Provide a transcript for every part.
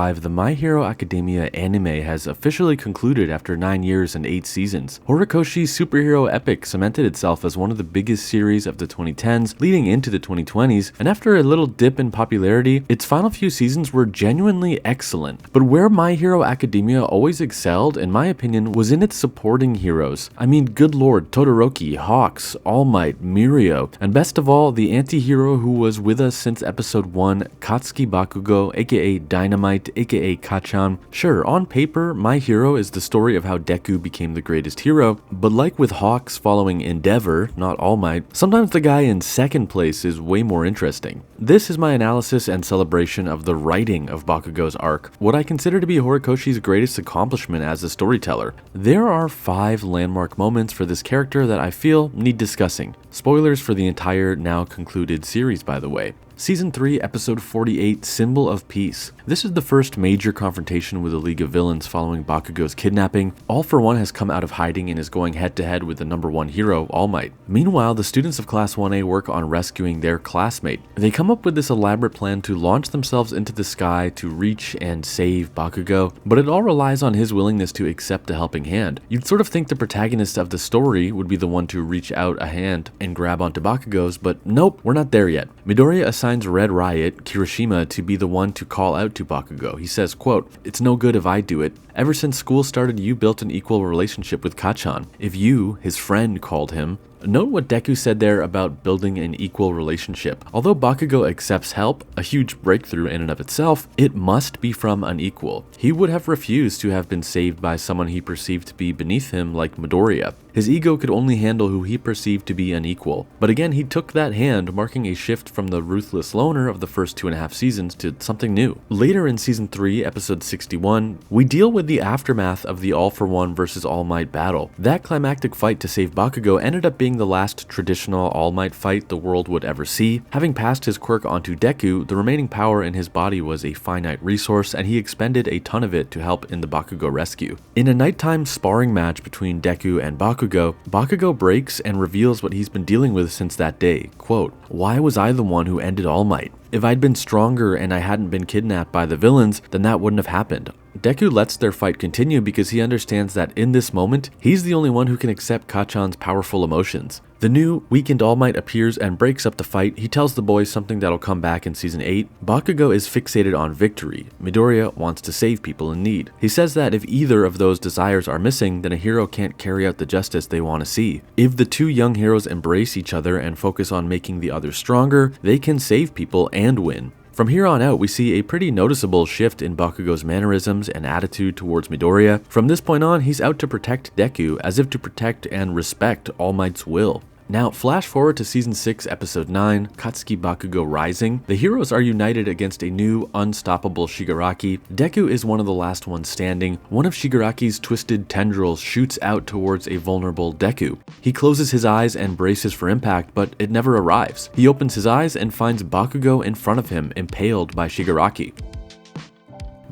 The My Hero Academia anime has officially concluded after 9 years and 8 seasons. Horikoshi's superhero epic cemented itself as one of the biggest series of the 2010s leading into the 2020s, and after a little dip in popularity, its final few seasons were genuinely excellent. But where My Hero Academia always excelled, in my opinion, was in its supporting heroes. I mean, good lord, Todoroki, Hawks, All Might, Mirio, and best of all, the anti-hero who was with us since episode 1, Katsuki Bakugo, aka Dynamite, aka Kacchan. Sure, on paper, My Hero is the story of how Deku became the greatest hero, but like with Hawks following Endeavor, not All Might, sometimes the guy in second place is way more interesting. This is my analysis and celebration of the writing of Bakugo's arc, what I consider to be Horikoshi's greatest accomplishment as a storyteller. There are 5 landmark moments for this character that I feel need discussing. Spoilers for the entire now concluded series, by the way. Season 3, Episode 48, Symbol of Peace. This is the first major confrontation with the League of Villains following Bakugo's kidnapping. All for One has come out of hiding and is going head-to-head with the #1 hero, All Might. Meanwhile, the students of Class 1A work on rescuing their classmate. They come up with this elaborate plan to launch themselves into the sky to reach and save Bakugo, but it all relies on his willingness to accept a helping hand. You'd sort of think the protagonist of the story would be the one to reach out a hand and grab onto Bakugo's, but nope, we're not there yet. Midoriya assigns Red Riot, Kirishima, to be the one to call out to Bakugo. He says, quote, "It's no good if I do it. Ever since school started, you built an equal relationship with Kacchan. If you, his friend, called him..." Note what Deku said there about building an equal relationship. Although Bakugo accepts help, a huge breakthrough in and of itself, it must be from an equal. He would have refused to have been saved by someone he perceived to be beneath him like Midoriya. His ego could only handle who he perceived to be an equal. But again, he took that hand, marking a shift from the ruthless loner of the first 2.5 seasons to something new. Later in Season 3, Episode 61, we deal with the aftermath of the All for One versus All Might battle. That climactic fight to save Bakugo ended up being the last traditional All Might fight the world would ever see. Having passed his quirk onto Deku, the remaining power in his body was a finite resource, and he expended a ton of it to help in the Bakugo rescue. In a nighttime sparring match between Deku and Bakugo breaks and reveals what he's been dealing with since that day. Quote, "Why was I the one who ended All Might? If I'd been stronger and I hadn't been kidnapped by the villains, then that wouldn't have happened." Deku lets their fight continue because he understands that in this moment, he's the only one who can accept Kacchan's powerful emotions. The new, weakened All Might appears and breaks up the fight. He tells the boys something that'll come back in Season 8. Bakugo is fixated on victory. Midoriya wants to save people in need. He says that if either of those desires are missing, then a hero can't carry out the justice they want to see. If the two young heroes embrace each other and focus on making the other stronger, they can save people and win. From here on out, we see a pretty noticeable shift in Bakugo's mannerisms and attitude towards Midoriya. From this point on, he's out to protect Deku, as if to protect and respect All Might's will. Now, flash forward to Season 6, Episode 9, Katsuki Bakugo Rising. The heroes are united against a new, unstoppable Shigaraki. Deku is one of the last ones standing. One of Shigaraki's twisted tendrils shoots out towards a vulnerable Deku. He closes his eyes and braces for impact, but it never arrives. He opens his eyes and finds Bakugo in front of him, impaled by Shigaraki.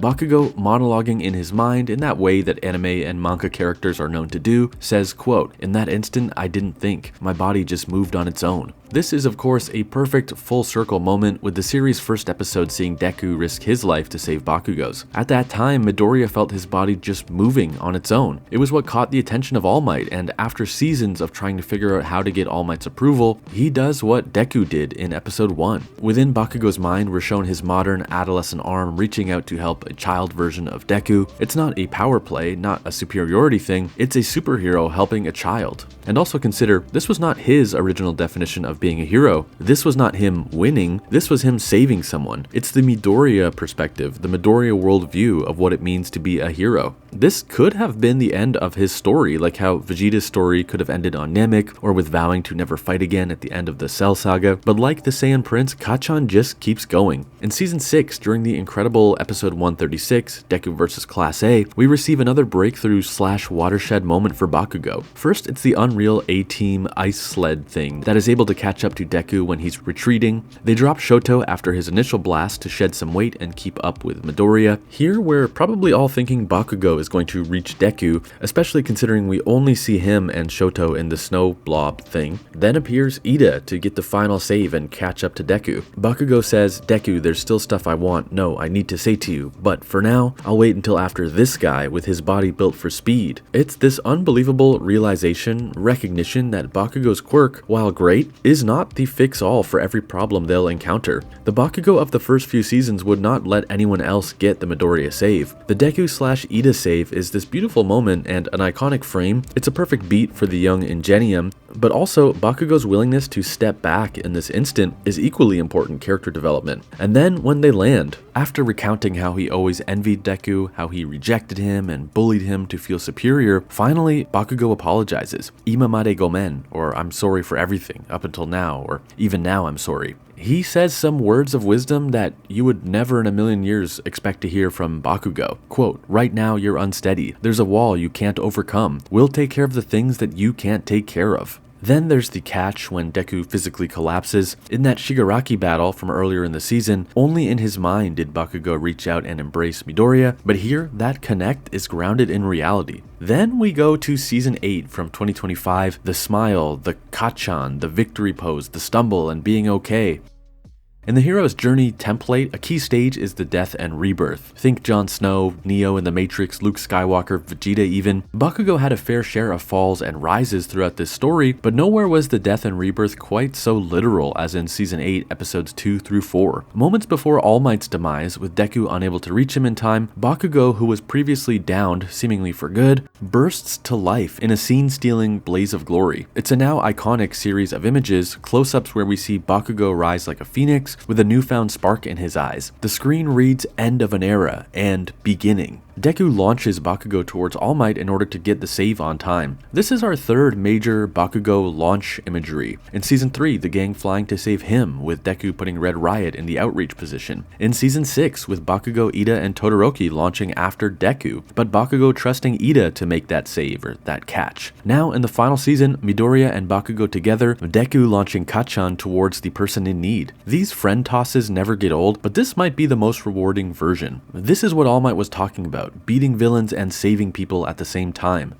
Bakugo, monologuing in his mind in that way that anime and manga characters are known to do, says, quote, "In that instant, I didn't think. My body just moved on its own." This is of course a perfect full circle moment, with the series' first episode seeing Deku risk his life to save Bakugo's. At that time, Midoriya felt his body just moving on its own. It was what caught the attention of All Might, and after seasons of trying to figure out how to get All Might's approval, he does what Deku did in episode 1. Within Bakugo's mind, we're shown his modern adolescent arm reaching out to help a child version of Deku. It's not a power play, not a superiority thing, it's a superhero helping a child. And also consider, this was not his original definition of being a hero. This was not him winning, this was him saving someone. It's the Midoriya perspective, the Midoriya worldview of what it means to be a hero. This could have been the end of his story, like how Vegeta's story could have ended on Namek, or with vowing to never fight again at the end of the Cell Saga, but like the Saiyan Prince, Kacchan just keeps going. In Season 6, during the incredible episode 136, Deku vs. Class A, we receive another breakthrough / watershed moment for Bakugo. First, it's the Unreal A-Team ice sled thing that is able to catch up to Deku when he's retreating. They drop Shoto after his initial blast to shed some weight and keep up with Midoriya. Here we're probably all thinking Bakugo is going to reach Deku, especially considering we only see him and Shoto in the snow blob thing. Then appears Ida to get the final save and catch up to Deku. Bakugo says, "Deku, there's still stuff I want. No, I need to say to you, but for now, I'll wait until after this guy with his body built for speed." It's this unbelievable realization, recognition that Bakugo's quirk, while great, is not the fix-all for every problem they'll encounter. The Bakugo of the first few seasons would not let anyone else get the Midoriya save. The Deku/Ida save is this beautiful moment and an iconic frame. It's a perfect beat for the young Ingenium, but also Bakugo's willingness to step back in this instant is equally important character development. And then when they land, after recounting how he always envied Deku, how he rejected him and bullied him to feel superior, finally Bakugo apologizes. "Imamade gomen," or "I'm sorry for everything up until now," or "even now I'm sorry." He says some words of wisdom that you would never in a million years expect to hear from Bakugo. Quote, "Right now you're unsteady. There's a wall you can't overcome. We'll take care of the things that you can't take care of." Then there's the catch when Deku physically collapses. In that Shigaraki battle from earlier in the season, only in his mind did Bakugo reach out and embrace Midoriya, but here that connect is grounded in reality. Then we go to Season 8 from 2025, the smile, the Kacchan, the victory pose, the stumble, and being okay. In the hero's journey template, a key stage is the death and rebirth. Think Jon Snow, Neo in the Matrix, Luke Skywalker, Vegeta even. Bakugo had a fair share of falls and rises throughout this story, but nowhere was the death and rebirth quite so literal as in Season 8, episodes 2 through 4. Moments before All Might's demise, with Deku unable to reach him in time, Bakugo, who was previously downed, seemingly for good, bursts to life in a scene-stealing blaze of glory. It's a now iconic series of images, close-ups where we see Bakugo rise like a phoenix, with a newfound spark in his eyes. The screen reads "End of an Era" and "Beginning." Deku launches Bakugo towards All Might in order to get the save on time. This is our third major Bakugo launch imagery. In Season 3, the gang flying to save him, with Deku putting Red Riot in the outreach position. In Season 6, with Bakugo, Ida, and Todoroki launching after Deku, but Bakugo trusting Ida to make that save, or that catch. Now, in the final season, Midoriya and Bakugo together, Deku launching Kacchan towards the person in need. These friend tosses never get old, but this might be the most rewarding version. This is what All Might was talking about. Beating villains and saving people at the same time.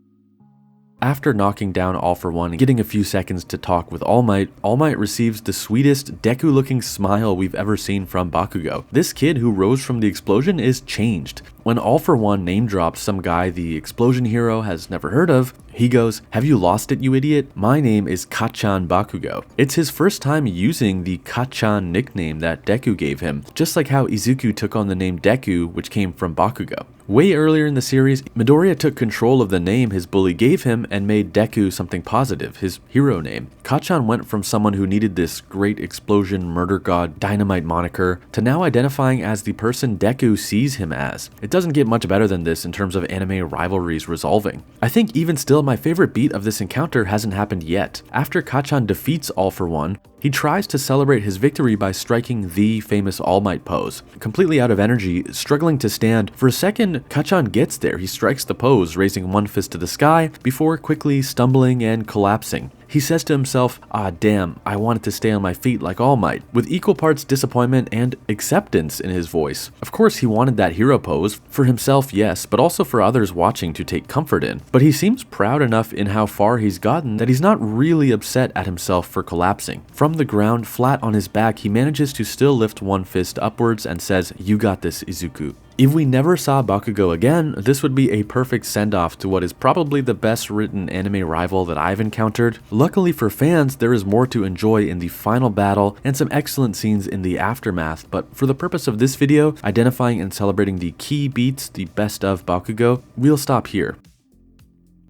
After knocking down All For One and getting a few seconds to talk with All Might receives the sweetest Deku-looking smile we've ever seen from Bakugo. This kid who rose from the explosion is changed. When All For One name drops some guy the explosion hero has never heard of, he goes, "Have you lost it, you idiot? My name is Kacchan Bakugo." It's his first time using the Kacchan nickname that Deku gave him, just like how Izuku took on the name Deku, which came from Bakugo. Way earlier in the series, Midoriya took control of the name his bully gave him and made Deku something positive, his hero name. Kacchan went from someone who needed this great explosion, murder god, dynamite moniker, to now identifying as the person Deku sees him as. It doesn't get much better than this in terms of anime rivalries resolving. I think even still, my favorite beat of this encounter hasn't happened yet. After Kacchan defeats All For One, he tries to celebrate his victory by striking the famous All Might pose. Completely out of energy, struggling to stand, for a second, Kacchan gets there. He strikes the pose, raising one fist to the sky, before quickly stumbling and collapsing. He says to himself, "Ah damn, I wanted to stay on my feet like All Might," with equal parts disappointment and acceptance in his voice. Of course he wanted that hero pose, for himself yes, but also for others watching to take comfort in. But he seems proud enough in how far he's gotten that he's not really upset at himself for collapsing. From the ground, flat on his back, he manages to still lift one fist upwards and says, "You got this, Izuku." If we never saw Bakugo again, this would be a perfect send-off to what is probably the best written anime rival that I've encountered. Luckily for fans, there is more to enjoy in the final battle and some excellent scenes in the aftermath, but for the purpose of this video, identifying and celebrating the key beats, the best of Bakugo, we'll stop here.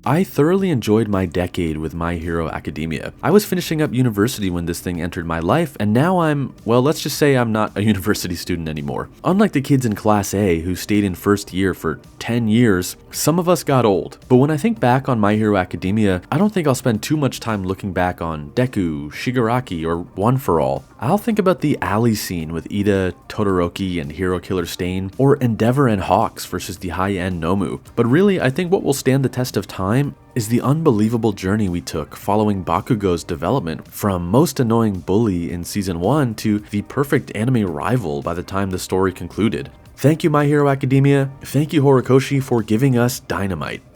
I thoroughly enjoyed my decade with My Hero Academia. I was finishing up university when this thing entered my life, and now well, let's just say I'm not a university student anymore. Unlike the kids in Class A who stayed in first year for 10 years, some of us got old. But when I think back on My Hero Academia, I don't think I'll spend too much time looking back on Deku, Shigaraki, or One For All. I'll think about the alley scene with Ida, Todoroki, and Hero Killer Stain, or Endeavor and Hawks versus the high-end Nomu. But really, I think what will stand the test of time time is the unbelievable journey we took following Bakugo's development from most annoying bully in season 1 to the perfect anime rival by the time the story concluded. Thank you My Hero Academia, thank you Horikoshi for giving us Dynamite.